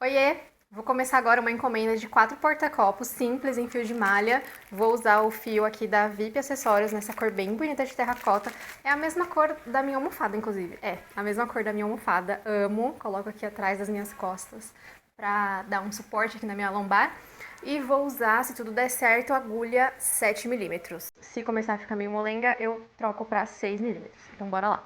Oiê! Vou começar agora uma encomenda de 4 porta-copos simples em fio de malha. Vou usar o fio aqui da VIP Acessórios nessa cor bem bonita de terracota. É a mesma cor da minha almofada, inclusive. É, a mesma cor da minha almofada. Amo. Coloco aqui atrás das minhas costas pra dar um suporte aqui na minha lombar. E vou usar, se tudo der certo, agulha 7 milímetros. Se começar a ficar meio molenga, eu troco pra 6 milímetros. Então bora lá.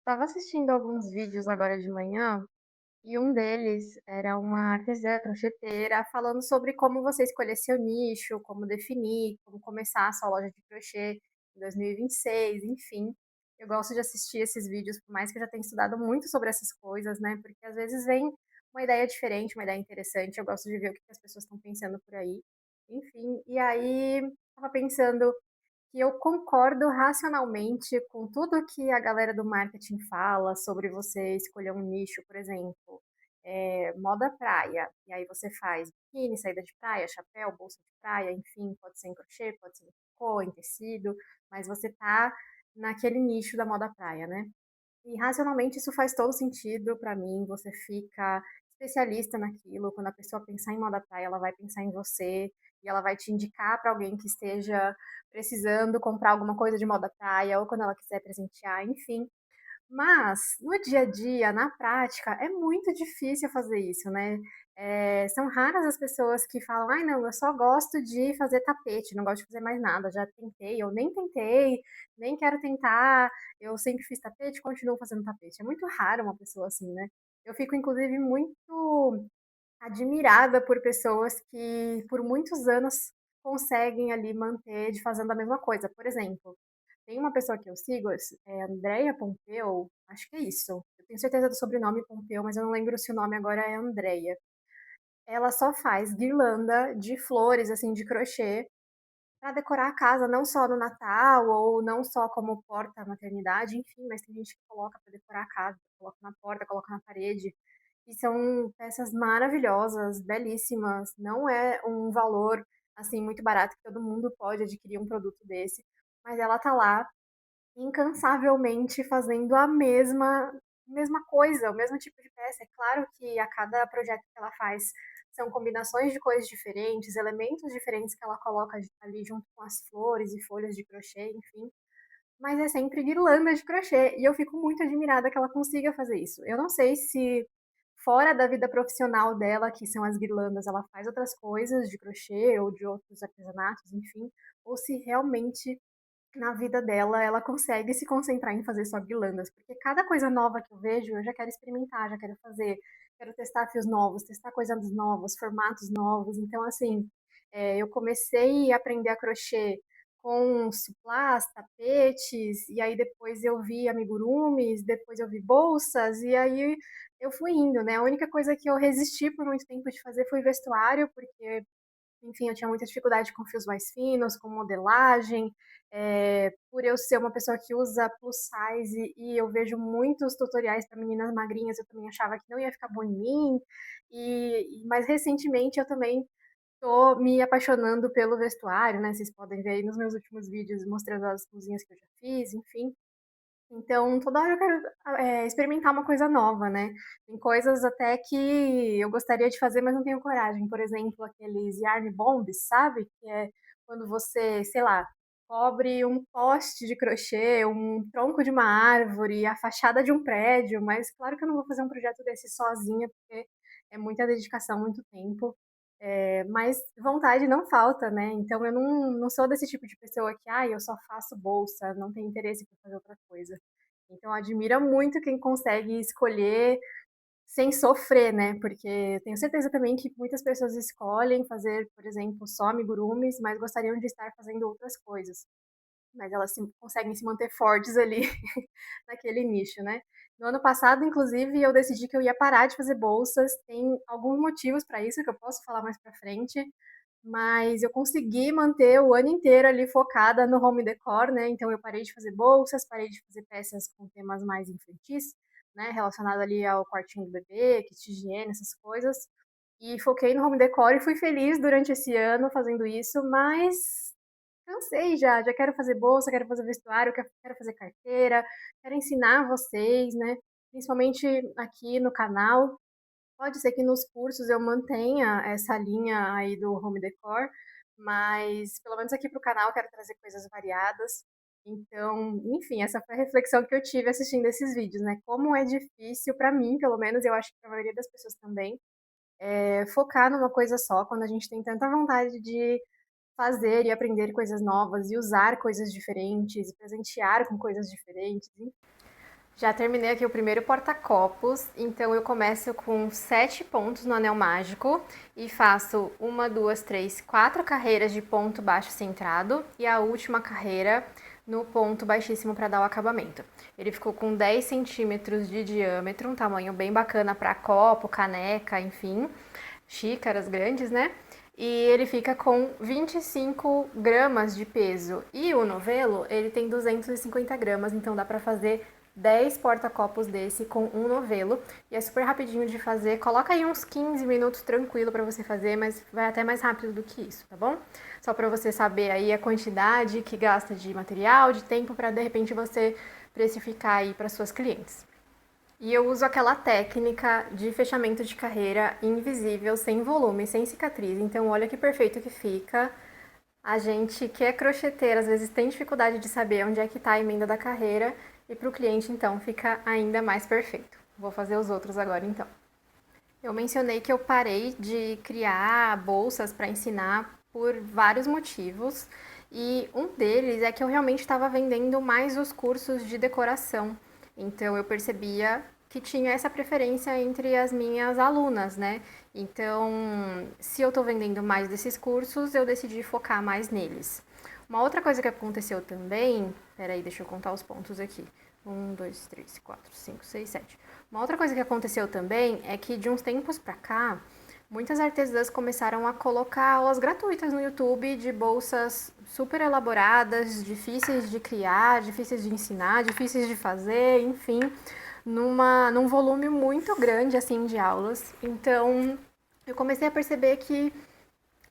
Tava assistindo alguns vídeos agora de manhã. E um deles era uma artesã crocheteira falando sobre como você escolher seu nicho, como definir, como começar a sua loja de crochê em 2026, enfim. Eu gosto de assistir esses vídeos, por mais que eu já tenha estudado muito sobre essas coisas, né? Porque às vezes vem uma ideia diferente, uma ideia interessante. Eu gosto de ver o que as pessoas estão pensando por aí. Enfim, e aí tava pensando que eu concordo racionalmente com tudo que a galera do marketing fala sobre você escolher um nicho, por exemplo, moda praia, e aí você faz biquíni, saída de praia, chapéu, bolsa de praia, enfim, pode ser em crochê, pode ser em tricô, em tecido, mas você tá naquele nicho da moda praia, né? E racionalmente isso faz todo sentido para mim, você fica especialista naquilo, quando a pessoa pensar em moda praia, ela vai pensar em você e ela vai te indicar para alguém que esteja precisando comprar alguma coisa de moda praia ou quando ela quiser presentear, enfim. Mas no dia a dia, na prática, é muito difícil fazer isso, né? São raras as pessoas que falam, ai não, eu só gosto de fazer tapete, não gosto de fazer mais nada, já tentei, eu nem tentei, nem quero tentar, eu sempre fiz tapete, continuo fazendo tapete. É muito raro uma pessoa assim, né? Eu fico, inclusive, muito admirada por pessoas que por muitos anos conseguem ali manter de fazendo a mesma coisa. Por exemplo, tem uma pessoa que eu sigo, é Andrea Pompeu, acho que é isso. Eu tenho certeza do sobrenome Pompeu, mas eu não lembro se o nome agora é Andrea. Ela só faz guirlanda de flores, assim, de crochê, para decorar a casa, não só no Natal ou não só como porta-maternidade, enfim, mas tem gente que coloca para decorar a casa, coloca na porta, coloca na parede. E são peças maravilhosas, belíssimas. Não é um valor assim muito barato que todo mundo pode adquirir um produto desse, mas ela tá lá incansavelmente fazendo a mesma coisa, o mesmo tipo de peça. É claro que a cada projeto que ela faz são combinações de cores diferentes, elementos diferentes que ela coloca ali junto com as flores e folhas de crochê, enfim. Mas é sempre guirlanda de crochê. E eu fico muito admirada que ela consiga fazer isso. Eu não sei se fora da vida profissional dela, que são as guirlandas, ela faz outras coisas de crochê ou de outros artesanatos, enfim, ou se realmente na vida dela, ela consegue se concentrar em fazer só guirlandas, porque cada coisa nova que eu vejo, eu já quero experimentar, já quero fazer, quero testar fios novos, testar coisas novas, formatos novos. Então, assim, eu comecei a aprender a crochê com suplás, tapetes, e aí depois eu vi amigurumis, depois eu vi bolsas, e aí eu fui indo, né? A única coisa que eu resisti por muito tempo de fazer foi vestuário, porque enfim, eu tinha muita dificuldade com fios mais finos, com modelagem, por eu ser uma pessoa que usa plus size e eu vejo muitos tutoriais para meninas magrinhas, eu também achava que não ia ficar bom em mim. E mais recentemente eu também tô me apaixonando pelo vestuário, né? Vocês podem ver aí nos meus últimos vídeos mostrando as cozinhas que eu já fiz, enfim. Então, toda hora eu quero experimentar uma coisa nova, né? Tem coisas até que eu gostaria de fazer, mas não tenho coragem. Por exemplo, aqueles yarn bombs, sabe? Que é quando você, sei lá, cobre um poste de crochê, um tronco de uma árvore, a fachada de um prédio. Mas claro que eu não vou fazer um projeto desse sozinha, porque é muita dedicação, muito tempo. Mas vontade não falta, né? Então eu não sou desse tipo de pessoa que, eu só faço bolsa, não tenho interesse por fazer outra coisa. Então admira muito quem consegue escolher sem sofrer, né, porque tenho certeza também que muitas pessoas escolhem fazer, por exemplo, só amigurumis, mas gostariam de estar fazendo outras coisas. Mas elas conseguem se manter fortes ali naquele nicho, né. No ano passado, inclusive, eu decidi que eu ia parar de fazer bolsas, tem alguns motivos para isso que eu posso falar mais para frente, mas eu consegui manter o ano inteiro ali focada no home decor, né, então eu parei de fazer bolsas, parei de fazer peças com temas mais infantis, né, relacionado ali ao quartinho do bebê, kit de higiene, essas coisas, e foquei no home decor e fui feliz durante esse ano fazendo isso, mas cansei já quero fazer bolsa, quero fazer vestuário, quero fazer carteira, quero ensinar vocês, né, principalmente aqui no canal. Pode ser que nos cursos eu mantenha essa linha aí do home decor, mas pelo menos aqui para o canal eu quero trazer coisas variadas. Então, enfim, essa foi a reflexão que eu tive assistindo esses vídeos, né? Como é difícil para mim, pelo menos, eu acho que para a maioria das pessoas também, focar numa coisa só, quando a gente tem tanta vontade de fazer e aprender coisas novas e usar coisas diferentes e presentear com coisas diferentes. Já terminei aqui o primeiro porta-copos, então eu começo com 7 pontos no anel mágico e faço uma, duas, três, 4 carreiras de ponto baixo centrado e a última carreira no ponto baixíssimo para dar o acabamento. Ele ficou com 10 centímetros de diâmetro, um tamanho bem bacana para copo, caneca, enfim, xícaras grandes, né? E ele fica com 25 gramas de peso. E o novelo, ele tem 250 gramas, então dá para fazer 10 porta-copos desse com um novelo. E é super rapidinho de fazer. Coloca aí uns 15 minutos tranquilo para você fazer, mas vai até mais rápido do que isso, tá bom? Só para você saber aí a quantidade que gasta de material, de tempo, para de repente você precificar aí para suas clientes. E eu uso aquela técnica de fechamento de carreira invisível, sem volume, sem cicatriz. Então, olha que perfeito que fica. A gente que é crocheteira, às vezes tem dificuldade de saber onde é que está a emenda da carreira. E para o cliente, então, fica ainda mais perfeito. Vou fazer os outros agora, então. Eu mencionei que eu parei de criar bolsas para ensinar por vários motivos. E um deles é que eu realmente estava vendendo mais os cursos de decoração. Então eu percebia que tinha essa preferência entre as minhas alunas, né? Então, se eu estou vendendo mais desses cursos, eu decidi focar mais neles. Uma outra coisa que aconteceu também, peraí, deixa eu contar os pontos aqui. Um, dois, três, quatro, cinco, seis, sete. Uma outra coisa que aconteceu também é que de uns tempos pra cá, muitas artesãs começaram a colocar aulas gratuitas no YouTube de bolsas super elaboradas, difíceis de criar, difíceis de ensinar, difíceis de fazer, enfim, num volume muito grande assim de aulas. Então, eu comecei a perceber que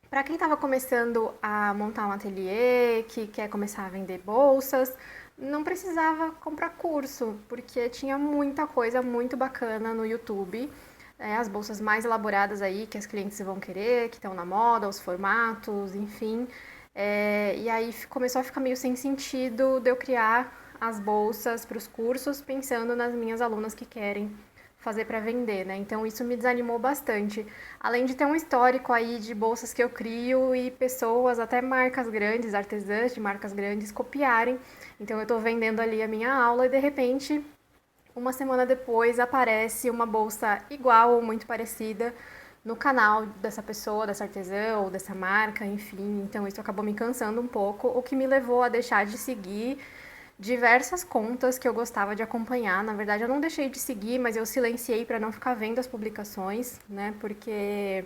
para quem estava começando a montar um ateliê, que quer começar a vender bolsas, não precisava comprar curso, porque tinha muita coisa muito bacana no YouTube. As bolsas mais elaboradas aí que as clientes vão querer, que estão na moda, os formatos, enfim. E aí começou a ficar meio sem sentido de eu criar as bolsas para os cursos, pensando nas minhas alunas que querem fazer para vender, né? Então isso me desanimou bastante. Além de ter um histórico aí de bolsas que eu crio e pessoas, até marcas grandes, artesãs de marcas grandes, copiarem. Então eu estou vendendo ali a minha aula e de repente, uma semana depois, aparece uma bolsa igual ou muito parecida no canal dessa pessoa, dessa artesã ou dessa marca, enfim. Então isso acabou me cansando um pouco, o que me levou a deixar de seguir diversas contas que eu gostava de acompanhar. Na verdade, eu não deixei de seguir, mas eu silenciei para não ficar vendo as publicações, né? Porque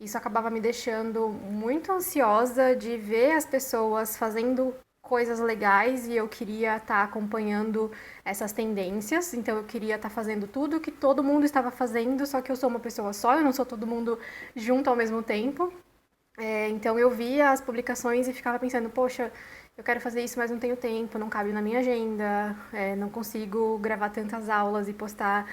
isso acabava me deixando muito ansiosa de ver as pessoas fazendo coisas legais e eu queria estar acompanhando essas tendências, então eu queria estar fazendo tudo que todo mundo estava fazendo, só que eu sou uma pessoa só, eu não sou todo mundo junto ao mesmo tempo. Então eu via as publicações e ficava pensando, poxa, eu quero fazer isso, mas não tenho tempo, não cabe na minha agenda, não consigo gravar tantas aulas e postar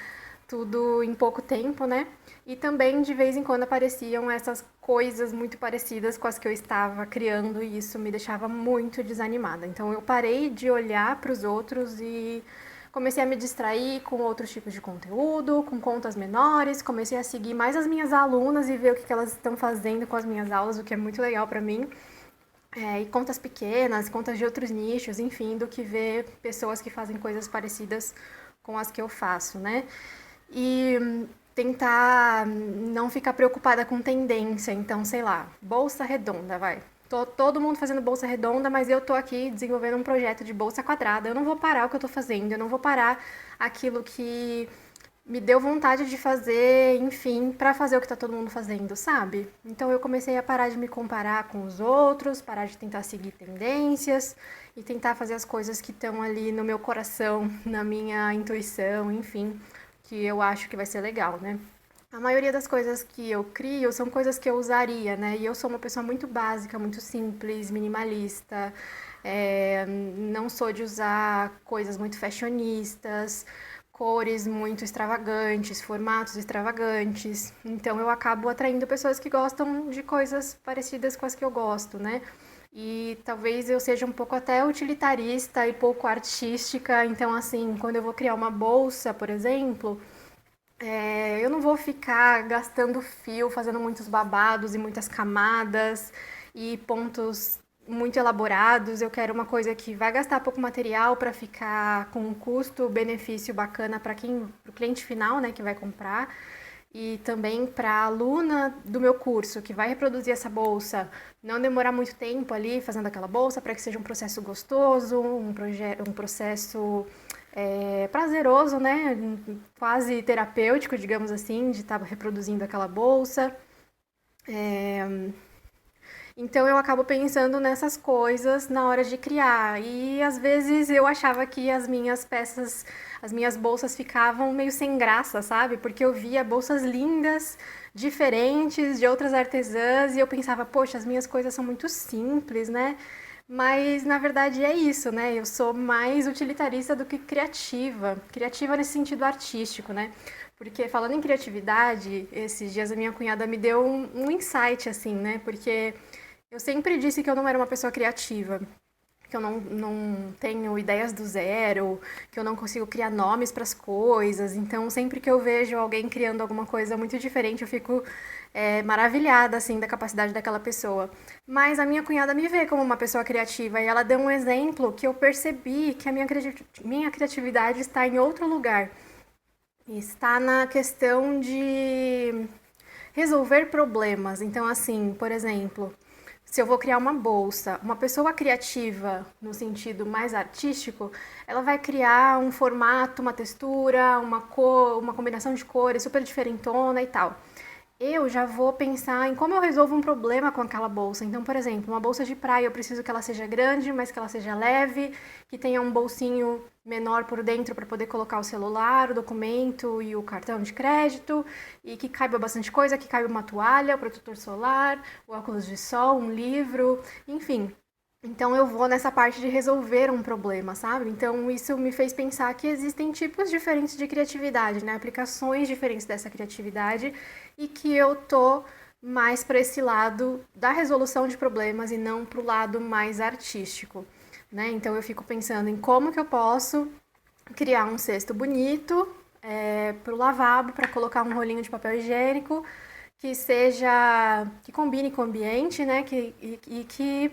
tudo em pouco tempo, né? E também de vez em quando apareciam essas coisas muito parecidas com as que eu estava criando e isso me deixava muito desanimada. Então eu parei de olhar para os outros e comecei a me distrair com outros tipos de conteúdo, com contas menores, comecei a seguir mais as minhas alunas e ver o que elas estão fazendo com as minhas aulas, o que é muito legal para mim. e contas pequenas, contas de outros nichos, enfim, do que ver pessoas que fazem coisas parecidas com as que eu faço, né? E tentar não ficar preocupada com tendência. Então, sei lá, bolsa redonda, vai. Tô todo mundo fazendo bolsa redonda, mas eu tô aqui desenvolvendo um projeto de bolsa quadrada. Eu não vou parar o que eu tô fazendo, eu não vou parar aquilo que me deu vontade de fazer, enfim, para fazer o que tá todo mundo fazendo, sabe? Então eu comecei a parar de me comparar com os outros, parar de tentar seguir tendências e tentar fazer as coisas que estão ali no meu coração, na minha intuição, enfim, que eu acho que vai ser legal, né? A maioria das coisas que eu crio são coisas que eu usaria, né? E eu sou uma pessoa muito básica, muito simples, minimalista. Não sou de usar coisas muito fashionistas, cores muito extravagantes, formatos extravagantes. Então eu acabo atraindo pessoas que gostam de coisas parecidas com as que eu gosto, né? E talvez eu seja um pouco até utilitarista e pouco artística. Então, assim, quando eu vou criar uma bolsa, por exemplo, eu não vou ficar gastando fio, fazendo muitos babados e muitas camadas e pontos muito elaborados. Eu quero uma coisa que vai gastar pouco material para ficar com um custo-benefício bacana para o cliente final, né, que vai comprar. E também para a aluna do meu curso que vai reproduzir essa bolsa, não demorar muito tempo ali fazendo aquela bolsa para que seja um processo gostoso, um processo prazeroso, né? Quase terapêutico, digamos assim, de estar reproduzindo aquela bolsa. Então eu acabo pensando nessas coisas na hora de criar. E às vezes eu achava que as minhas peças, as minhas bolsas ficavam meio sem graça, sabe? Porque eu via bolsas lindas, diferentes, de outras artesãs, e eu pensava, poxa, as minhas coisas são muito simples, né? Mas na verdade é isso, né? Eu sou mais utilitarista do que criativa. Criativa nesse sentido artístico, né? Porque falando em criatividade, esses dias a minha cunhada me deu um insight, assim, né? Porque eu sempre disse que eu não era uma pessoa criativa, que eu não tenho ideias do zero, que eu não consigo criar nomes para as coisas. Então, sempre que eu vejo alguém criando alguma coisa muito diferente, eu fico maravilhada assim da capacidade daquela pessoa. Mas a minha cunhada me vê como uma pessoa criativa e ela deu um exemplo que eu percebi que a minha criatividade está em outro lugar. Está na questão de resolver problemas. Então, assim, por exemplo, se eu vou criar uma bolsa, uma pessoa criativa no sentido mais artístico, ela vai criar um formato, uma textura, uma cor, uma combinação de cores super diferentona e tal. Eu já vou pensar em como eu resolvo um problema com aquela bolsa. Então, por exemplo, uma bolsa de praia, eu preciso que ela seja grande, mas que ela seja leve, que tenha um bolsinho menor por dentro para poder colocar o celular, o documento e o cartão de crédito, e que caiba bastante coisa, que caiba uma toalha, o protetor solar, o óculos de sol, um livro, enfim. Então eu vou nessa parte de resolver um problema, sabe? Então isso me fez pensar que existem tipos diferentes de criatividade, né? Aplicações diferentes dessa criatividade e que eu tô mais para esse lado da resolução de problemas e não para o lado mais artístico, né? Então eu fico pensando em como que eu posso criar um cesto bonito para o lavabo, para colocar um rolinho de papel higiênico que combine com o ambiente, né? E que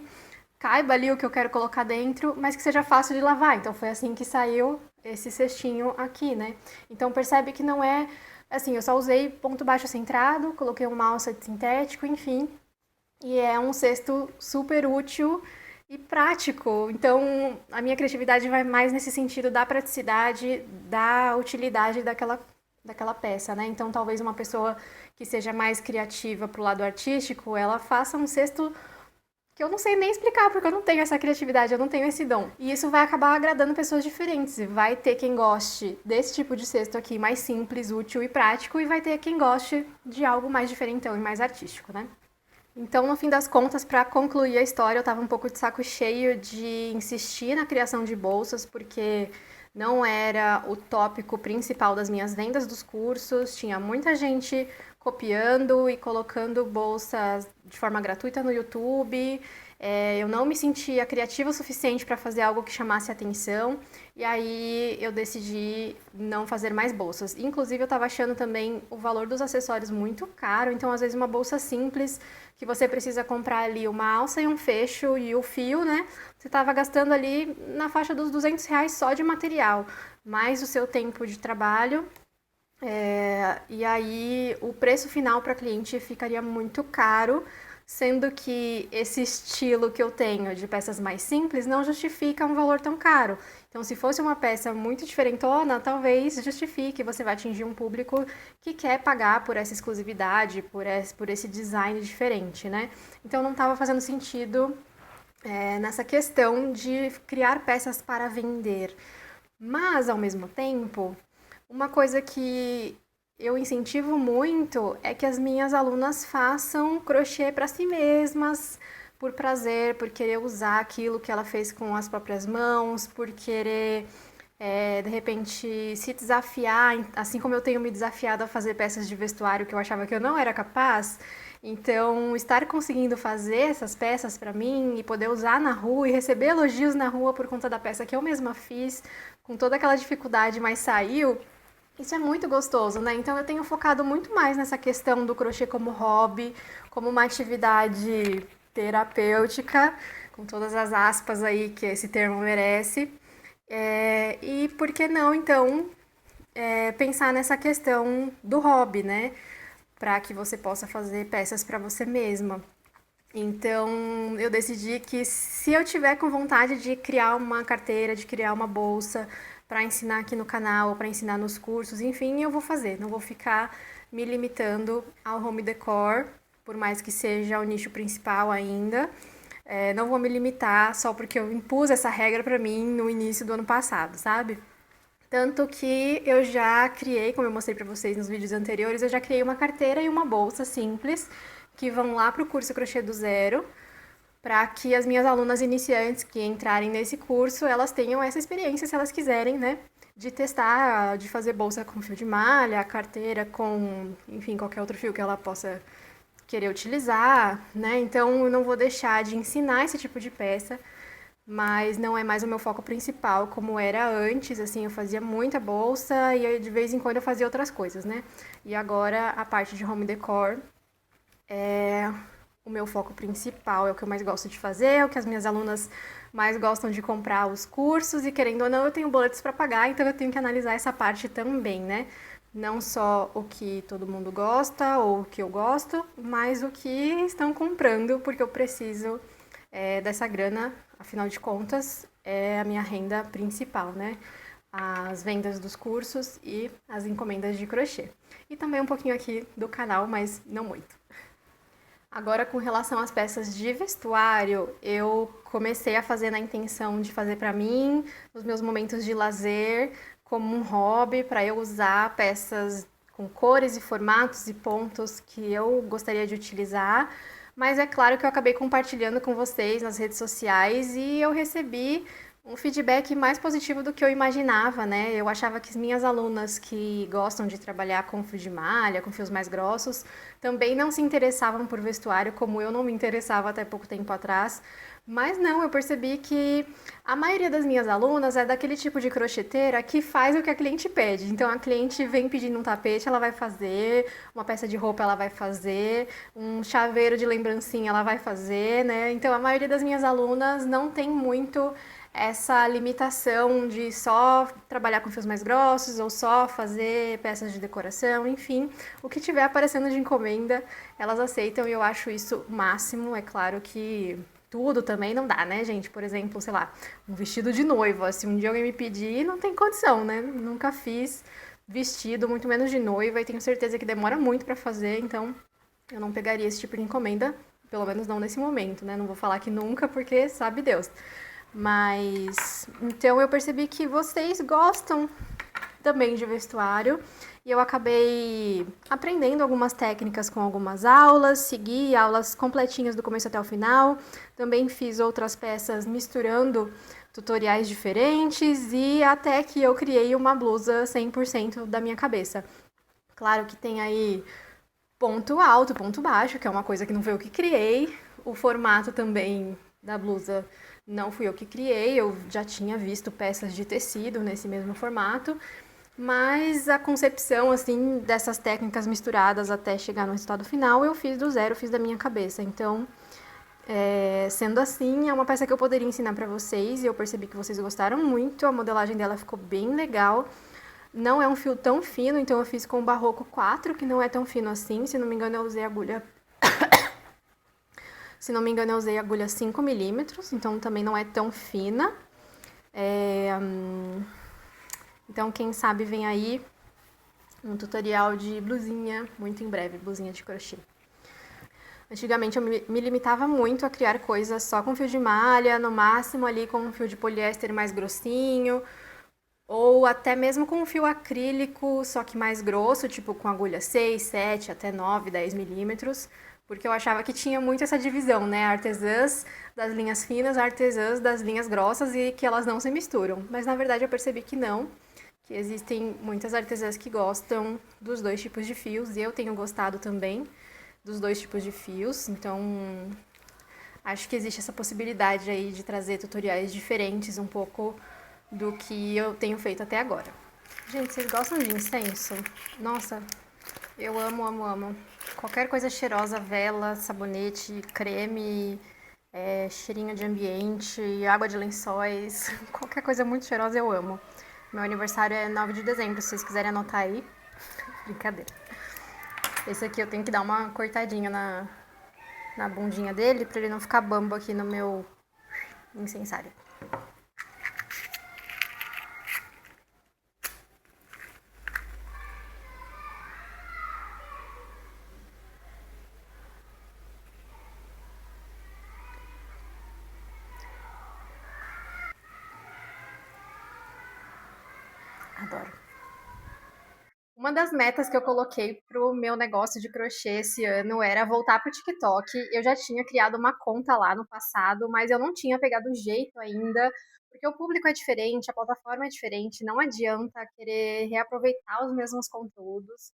caiba ali o que eu quero colocar dentro, mas que seja fácil de lavar. Então foi assim que saiu esse cestinho aqui, né? Então percebe que não é assim, eu só usei ponto baixo centrado, coloquei uma alça de sintético, enfim, e é um cesto super útil e prático. Então a minha criatividade vai mais nesse sentido da praticidade, da utilidade daquela peça, né? Então talvez uma pessoa que seja mais criativa pro lado artístico, ela faça um cesto que eu não sei nem explicar, porque eu não tenho essa criatividade, eu não tenho esse dom. E isso vai acabar agradando pessoas diferentes. E vai ter quem goste desse tipo de cesto aqui, mais simples, útil e prático, e vai ter quem goste de algo mais diferentão e mais artístico, né? Então, no fim das contas, para concluir a história, eu estava um pouco de saco cheio de insistir na criação de bolsas, porque não era o tópico principal das minhas vendas dos cursos. Tinha muita gente copiando e colocando bolsas de forma gratuita no YouTube. Eu não me sentia criativa o suficiente para fazer algo que chamasse atenção, e aí eu decidi não fazer mais bolsas. Inclusive, eu estava achando também o valor dos acessórios muito caro, então às vezes uma bolsa simples, que você precisa comprar ali uma alça e um fecho e o fio, né? Você estava gastando ali na faixa dos R$ 200 só de material, mais o seu tempo de trabalho. E aí o preço final para cliente ficaria muito caro, sendo que esse estilo que eu tenho de peças mais simples não justifica um valor tão caro. Então, se fosse uma peça muito diferentona, talvez justifique, você vai atingir um público que quer pagar por essa exclusividade, por esse design diferente, né? Então, não estava fazendo sentido nessa questão de criar peças para vender. Mas, ao mesmo tempo, uma coisa que eu incentivo muito é que as minhas alunas façam crochê para si mesmas, por prazer, por querer usar aquilo que ela fez com as próprias mãos, por querer, de repente, se desafiar, assim como eu tenho me desafiado a fazer peças de vestuário que eu achava que eu não era capaz. Então, estar conseguindo fazer essas peças para mim e poder usar na rua e receber elogios na rua por conta da peça que eu mesma fiz, com toda aquela dificuldade, mas saiu, isso é muito gostoso, né? Então eu tenho focado muito mais nessa questão do crochê como hobby, como uma atividade terapêutica, com todas as aspas aí que esse termo merece. E por que não, então, pensar nessa questão do hobby, né? Para que você possa fazer peças para você mesma. Então, eu decidi que se eu tiver com vontade de criar uma carteira, de criar uma bolsa para ensinar aqui no canal, para ensinar nos cursos, enfim, eu vou fazer. Não vou ficar me limitando ao home decor, por mais que seja o nicho principal ainda. Não vou me limitar só porque eu impus essa regra para mim no início do ano passado, sabe? Tanto que eu já criei, como eu mostrei para vocês nos vídeos anteriores, eu já criei uma carteira e uma bolsa simples que vão lá para o curso Crochê do Zero, para que as minhas alunas iniciantes que entrarem nesse curso, elas tenham essa experiência, se elas quiserem, né? De testar, de fazer bolsa com fio de malha, carteira com, enfim, qualquer outro fio que ela possa querer utilizar, né? Então eu não vou deixar de ensinar esse tipo de peça, mas não é mais o meu foco principal como era antes, assim, eu fazia muita bolsa e de vez em quando eu fazia outras coisas, né? E agora a parte de home decor é o meu foco principal, é o que eu mais gosto de fazer, é o que as minhas alunas mais gostam de comprar os cursos e querendo ou não, eu tenho boletos para pagar, então eu tenho que analisar essa parte também, né? Não só o que todo mundo gosta ou o que eu gosto, mas o que estão comprando, porque eu preciso dessa grana, afinal de contas, é a minha renda principal, né? As vendas dos cursos e as encomendas de crochê. E também um pouquinho aqui do canal, mas não muito. Agora, com relação às peças de vestuário, eu comecei a fazer na intenção de fazer para mim, nos meus momentos de lazer, como um hobby, para eu usar peças com cores e formatos e pontos que eu gostaria de utilizar. Mas é claro que eu acabei compartilhando com vocês nas redes sociais e eu recebi um feedback mais positivo do que eu imaginava, né? Eu achava que as minhas alunas que gostam de trabalhar com fio de malha, com fios mais grossos, também não se interessavam por vestuário como eu não me interessava até pouco tempo atrás. Mas não, eu percebi que a maioria das minhas alunas é daquele tipo de crocheteira que faz o que a cliente pede. Então a cliente vem pedindo um tapete, ela vai fazer, uma peça de roupa ela vai fazer, um chaveiro de lembrancinha ela vai fazer, né? Então a maioria das minhas alunas não tem muito essa limitação de só trabalhar com fios mais grossos ou só fazer peças de decoração, enfim, o que tiver aparecendo de encomenda, elas aceitam e eu acho isso o máximo. É claro que tudo também não dá, né, gente? Por exemplo, sei lá, um vestido de noiva, se um dia alguém me pedir, não tem condição, né? Nunca fiz vestido, muito menos de noiva, e tenho certeza que demora muito pra fazer, então eu não pegaria esse tipo de encomenda, pelo menos não nesse momento, né? Não vou falar que nunca, porque sabe Deus. Mas então eu percebi que vocês gostam também de vestuário e eu acabei aprendendo algumas técnicas com algumas aulas, segui aulas completinhas do começo até o final. Também fiz outras peças misturando tutoriais diferentes e até que eu criei uma blusa 100% da minha cabeça. Claro que tem aí Ponto alto, ponto baixo, que é uma coisa que não foi eu que criei. O formato também da blusa não fui eu que criei, eu já tinha visto peças de tecido nesse mesmo formato, mas a concepção assim dessas técnicas misturadas até chegar no resultado final eu fiz do zero, fiz da minha cabeça. Então, sendo assim, é uma peça que eu poderia ensinar pra vocês e eu percebi que vocês gostaram muito, a modelagem dela ficou bem legal. Não é um fio tão fino, então eu fiz com o Barroco 4, que não é tão fino assim. Se não me engano, eu usei agulha. Se não me engano, eu usei agulha 5 mm, então também não é tão fina. É, Então, quem sabe vem aí um tutorial de blusinha muito em breve, blusinha de crochê. Antigamente eu me limitava muito a criar coisas só com fio de malha, no máximo ali com um fio de poliéster mais grossinho, ou até mesmo com um fio acrílico, só que mais grosso, tipo com agulha 6, 7, até 9, 10 milímetros, porque eu achava que tinha muito essa divisão, né? Artesãs das linhas finas, artesãs das linhas grossas e que elas não se misturam. Mas na verdade eu percebi que não, que existem muitas artesãs que gostam dos dois tipos de fios, e eu tenho gostado também dos dois tipos de fios, então acho que existe essa possibilidade aí de trazer tutoriais diferentes um pouco do que eu tenho feito até agora. Gente, vocês gostam de incenso? Nossa, eu amo, amo, amo. Qualquer coisa cheirosa, vela, sabonete, creme, cheirinho de ambiente, água de lençóis, qualquer coisa muito cheirosa eu amo. Meu aniversário é 9 de dezembro, se vocês quiserem anotar aí. Brincadeira. Esse aqui eu tenho que dar uma cortadinha na bundinha dele pra ele não ficar bambo aqui no meu incensário. Adoro. Uma das metas que eu coloquei pro meu negócio de crochê esse ano era voltar pro TikTok. Eu já tinha criado uma conta lá no passado, mas eu não tinha pegado o jeito ainda, porque o público é diferente, a plataforma é diferente, não adianta querer reaproveitar os mesmos conteúdos.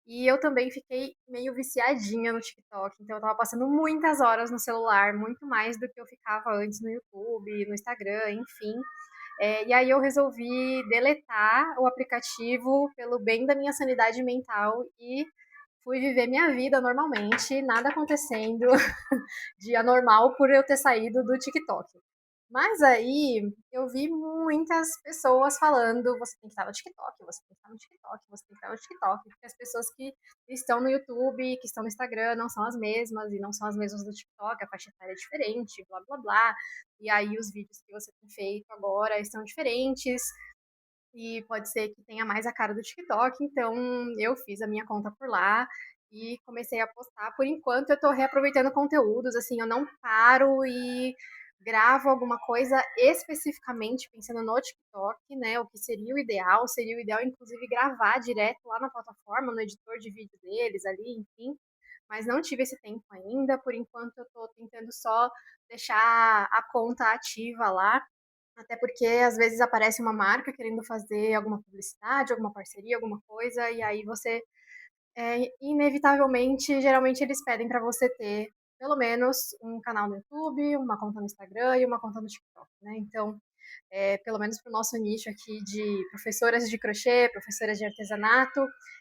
E eu também fiquei meio viciadinha no TikTok, então eu tava passando muitas horas no celular, muito mais do que eu ficava antes no YouTube, no Instagram, enfim. E aí eu resolvi deletar o aplicativo pelo bem da minha sanidade mental e fui viver minha vida normalmente, nada acontecendo de anormal por eu ter saído do TikTok. Mas aí eu vi muitas pessoas falando: você tem que estar no TikTok, você tem que estar no TikTok, você tem que estar no TikTok, porque as pessoas que estão no YouTube, que estão no Instagram, não são as mesmas, e não são as mesmas do TikTok, a faixa etária é diferente, blá blá blá. E aí os vídeos que você tem feito agora estão diferentes, e pode ser que tenha mais a cara do TikTok, então eu fiz a minha conta por lá e comecei a postar. Por enquanto eu tô reaproveitando conteúdos, assim, eu não paro e gravo alguma coisa especificamente pensando no TikTok, né? O que seria o ideal inclusive gravar direto lá na plataforma, no editor de vídeo deles ali, enfim. Mas não tive esse tempo ainda, por enquanto eu tô tentando só deixar a conta ativa lá, até porque às vezes aparece uma marca querendo fazer alguma publicidade, alguma parceria, alguma coisa, e aí você, inevitavelmente, geralmente eles pedem para você ter pelo menos um canal no YouTube, uma conta no Instagram e uma conta no TikTok, né? Então, pelo menos para o nosso nicho aqui de professoras de crochê, professoras de artesanato,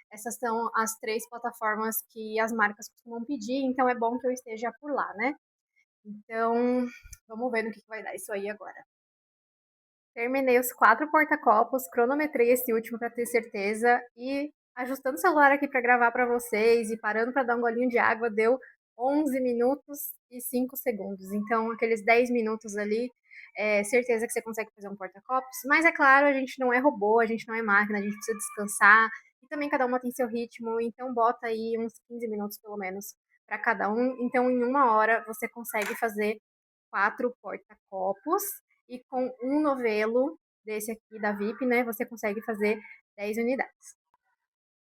essas são as três plataformas que as marcas costumam pedir, então é bom que eu esteja por lá, né? Então, vamos ver no que vai dar isso aí agora. Terminei os 4 porta-copos, cronometrei esse último para ter certeza e ajustando o celular aqui para gravar para vocês e parando para dar um golinho de água, deu 11 minutos e 5 segundos. Então, aqueles 10 minutos ali, certeza que você consegue fazer um porta-copos. Mas é claro, a gente não é robô, a gente não é máquina, a gente precisa descansar. E também cada uma tem seu ritmo, então bota aí uns 15 minutos pelo menos para cada um. Então, em uma hora você consegue fazer 4 porta-copos e com um novelo desse aqui da VIP, né, você consegue fazer 10 unidades.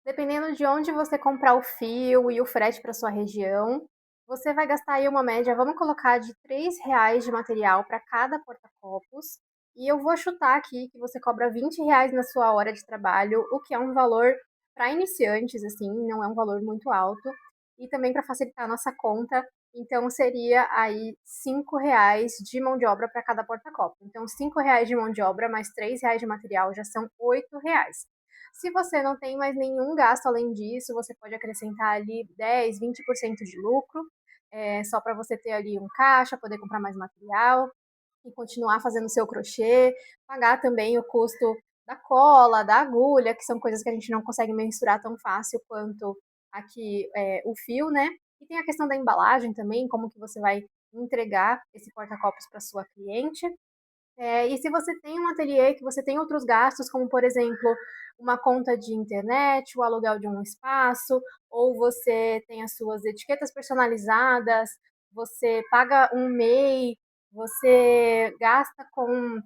Dependendo de onde você comprar o fio e o frete para sua região, você vai gastar aí uma média, vamos colocar de R$ 3 de material para cada porta-copos. E eu vou chutar aqui que você cobra R$ 20 na sua hora de trabalho, o que é um valor para iniciantes, assim, não é um valor muito alto. e também para facilitar a nossa conta, então seria aí R$ 5 de mão de obra para cada porta-copo. Então R$ 5 de mão de obra mais R$ 3 de material já são R$ 8. Se você não tem mais nenhum gasto além disso, você pode acrescentar ali 10, 20% de lucro, só para você ter ali um caixa, poder comprar mais material e continuar fazendo seu crochê, pagar também o custo da cola, da agulha, que são coisas que a gente não consegue mensurar tão fácil quanto aqui o fio, né? E tem a questão da embalagem também, como que você vai entregar esse porta-copos para sua cliente. E se você tem um ateliê que você tem outros gastos, como por exemplo, uma conta de internet, o aluguel de um espaço, ou você tem as suas etiquetas personalizadas, você paga um MEI, você gasta com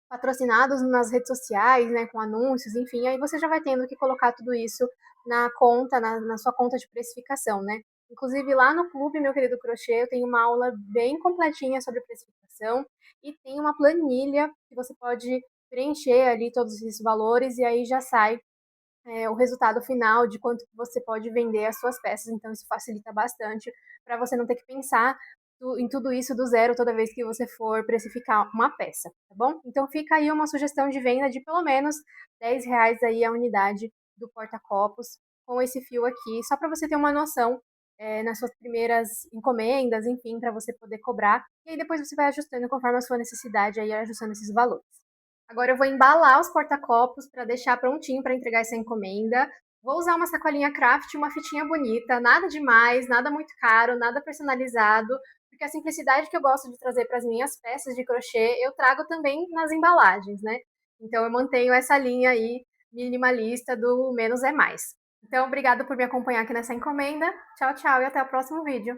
patrocinados nas redes sociais, né, com anúncios, enfim, aí você já vai tendo que colocar tudo isso na conta, na sua conta de precificação, né? Inclusive lá no clube, meu querido crochê, eu tenho uma aula bem completinha sobre precificação e tem uma planilha que você pode preencher ali todos esses valores e aí já sai o resultado final de quanto você pode vender as suas peças. Então, isso facilita bastante para você não ter que pensar em tudo isso do zero toda vez que você for precificar uma peça, tá bom? Então, fica aí uma sugestão de venda de pelo menos R$ 10 aí a unidade do porta-copos com esse fio aqui, só para você ter uma noção nas suas primeiras encomendas, enfim, para você poder cobrar. E aí depois você vai ajustando conforme a sua necessidade, aí ajustando esses valores. Agora eu vou embalar os porta-copos para deixar prontinho para entregar essa encomenda. Vou usar uma sacolinha craft, uma fitinha bonita, nada demais, nada muito caro, nada personalizado, porque a simplicidade que eu gosto de trazer para as minhas peças de crochê, eu trago também nas embalagens, né? Então eu mantenho essa linha aí minimalista do menos é mais. Então, obrigada por me acompanhar aqui nessa encomenda. Tchau, tchau e até o próximo vídeo.